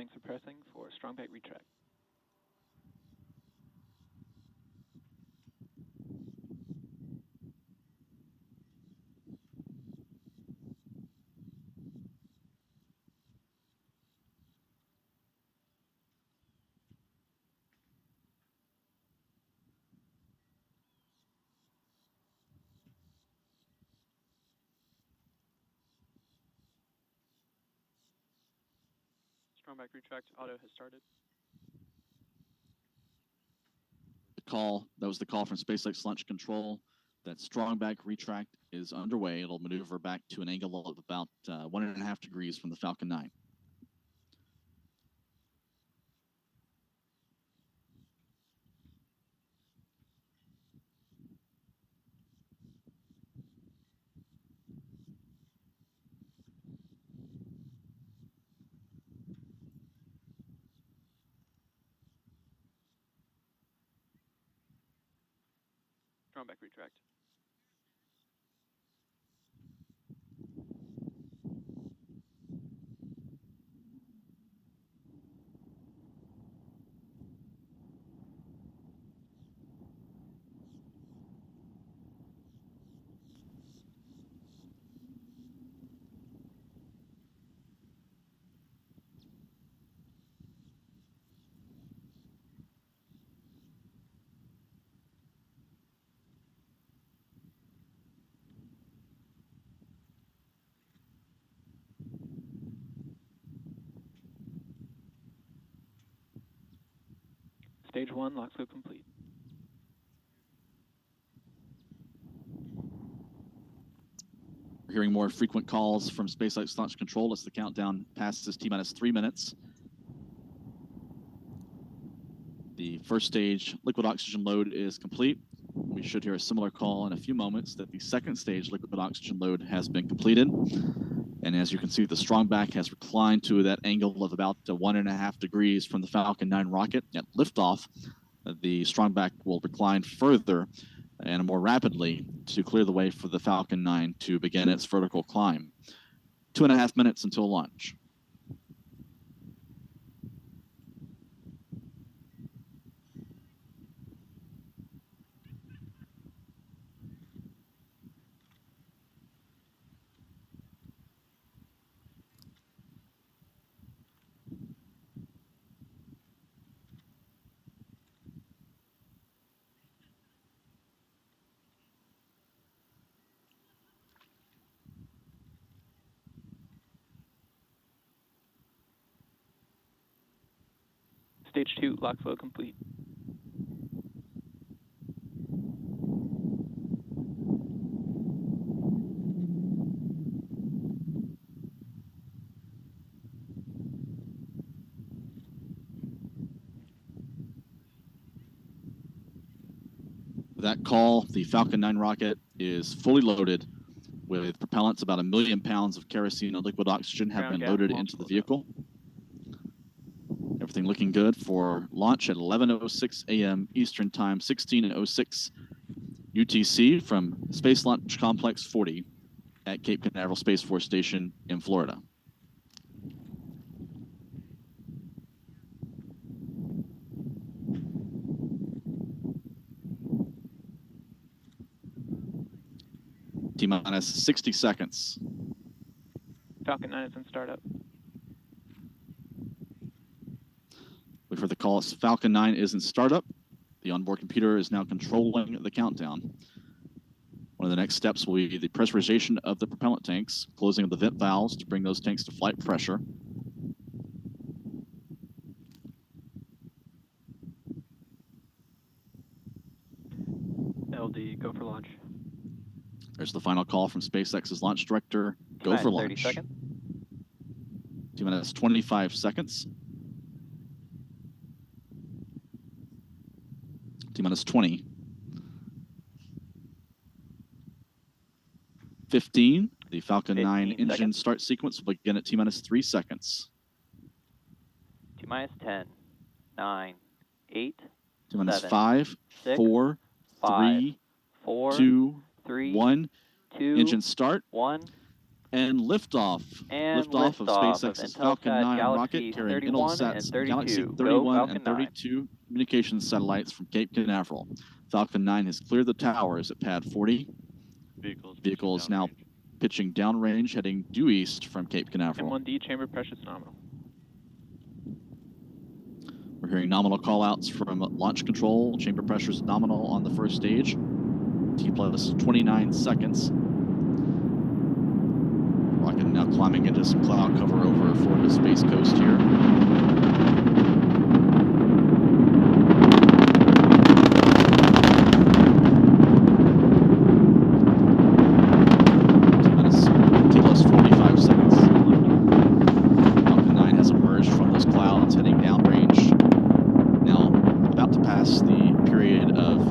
tank suppressing for strong back retract. Strong back retract auto has started. That was the call from SpaceX Launch Control. That strong back retract is underway. It'll maneuver back to an angle of about 1.5 degrees from the Falcon 9. Strong back retract. Stage 1, lock slope complete. We're hearing more frequent calls from SpaceX Launch Control as the countdown passes T-minus 3 minutes. The first stage liquid oxygen load is complete. We should hear a similar call in a few moments that the second stage liquid oxygen load has been completed. And as you can see, the strong back has reclined to that angle of about 1.5 degrees from the Falcon 9 rocket. At liftoff, the strong back will recline further and more rapidly to clear the way for the Falcon 9 to begin its vertical climb. 2.5 minutes until launch. Stage 2, lock flow complete. That call, the Falcon 9 rocket is fully loaded with propellants. About 1 million pounds of kerosene and liquid oxygen have been loaded into the vehicle. Everything looking good for launch at 11:06 a.m. Eastern Time, 16:06 UTC from Space Launch Complex 40 at Cape Canaveral Space Force Station in Florida. T-minus 60 seconds. Falcon 9 is in startup. We've heard the call. Falcon 9 is in startup. The onboard computer is now controlling the countdown. One of the next steps will be the pressurization of the propellant tanks, closing of the vent valves to bring those tanks to flight pressure. LD, go for launch. There's the final call from SpaceX's launch director. Go for launch. 30 seconds. T-minus 25 seconds. T-minus 20. 15. The Falcon 9 engine seconds. start sequence will begin at T-minus 3 seconds. T-minus 10, 9, 8, T-minus 7, 5, 6, 4, 5, 3, 4, 2, 3, 1. 2, Engine start. 1, And liftoff. And Liftoff of SpaceX's Falcon 9 Galaxy rocket carrying 31 Intelsat's and 32. Galaxy Go 31 Falcon and 32 communications satellites from Cape Canaveral. Falcon 9 has cleared the towers at pad 40. Vehicle is now pitching downrange, heading due east from Cape Canaveral. M1D chamber pressure is nominal. We're hearing nominal callouts from launch control. Chamber pressure is nominal on the first stage. T plus 29 seconds. Rocket now climbing into some cloud cover over Florida's Space Coast here. T plus 45 seconds. Falcon 9 has emerged from those clouds, heading downrange. Now about to pass the period of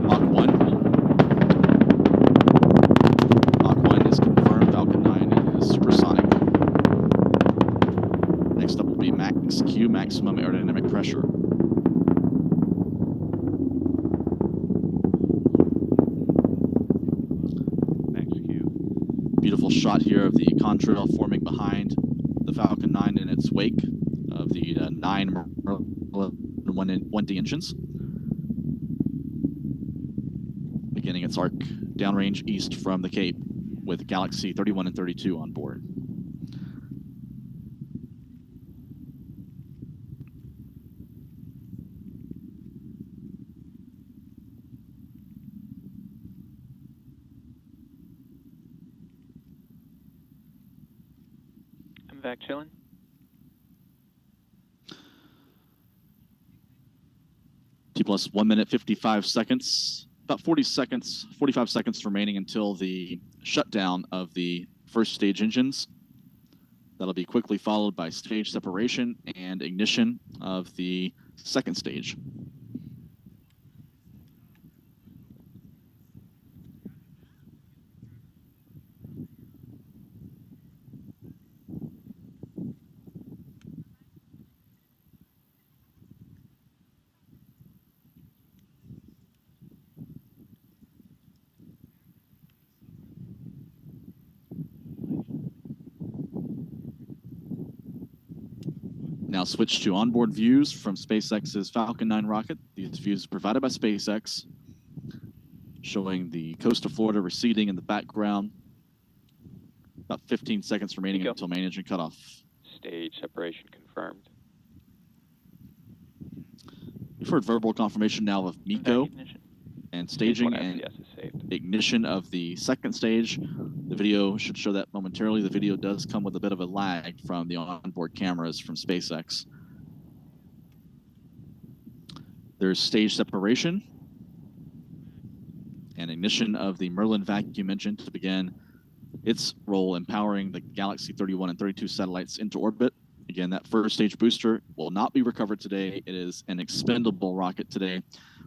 Mach 1. Mach 1 is confirmed. Falcon 9 is supersonic. Next up will be Max Q, maximum aerodynamic pressure. Max Q. Beautiful shot here of the contrail forming behind the Falcon 9 in its wake of the 9 1D engines. Beginning its arc downrange east from the Cape with Galaxy 31 and 32 on board. I'm back chilling. T plus 1 minute 55 seconds. About 45 seconds remaining until the shutdown of the first stage engines. That'll be quickly followed by stage separation and ignition of the second stage. Now switch to onboard views from SpaceX's Falcon 9 rocket. These views are provided by SpaceX, showing the coast of Florida receding in the background. About 15 seconds remaining until main engine cutoff. Stage separation confirmed. We've heard verbal confirmation now of MECO Ignition. and staging Stage 1 and FCS is saved. ignition of the second stage. The video should show that momentarily. The video does come with a bit of a lag from the onboard cameras from SpaceX. There's stage separation and ignition of the Merlin vacuum engine to begin its role in powering the Galaxy 31 and 32 satellites into orbit. Again, that first stage booster will not be recovered today. It is an expendable rocket today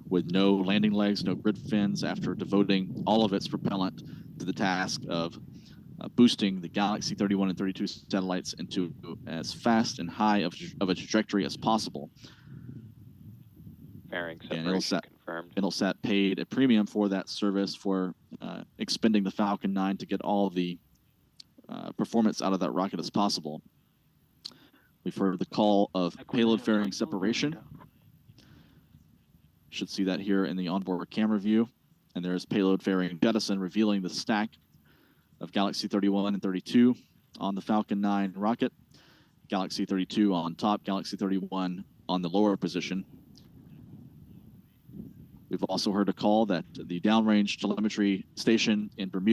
with no landing legs, no grid fins, after devoting all of its propellant to the task of boosting the Galaxy 31 and 32 satellites into as fast and high of a trajectory as possible. Fairing And separation confirmed. Intelsat paid a premium for that service, for expending the Falcon 9 to get all the performance out of that rocket as possible. We've heard the call of payload fairing separation. Should see that here in the onboard camera view. And there's payload fairing jettison, revealing the stack of Galaxy 31 and 32 on the Falcon 9 rocket. Galaxy 32 on top, Galaxy 31 on the lower position. We've also heard a call that the downrange telemetry station in Bermuda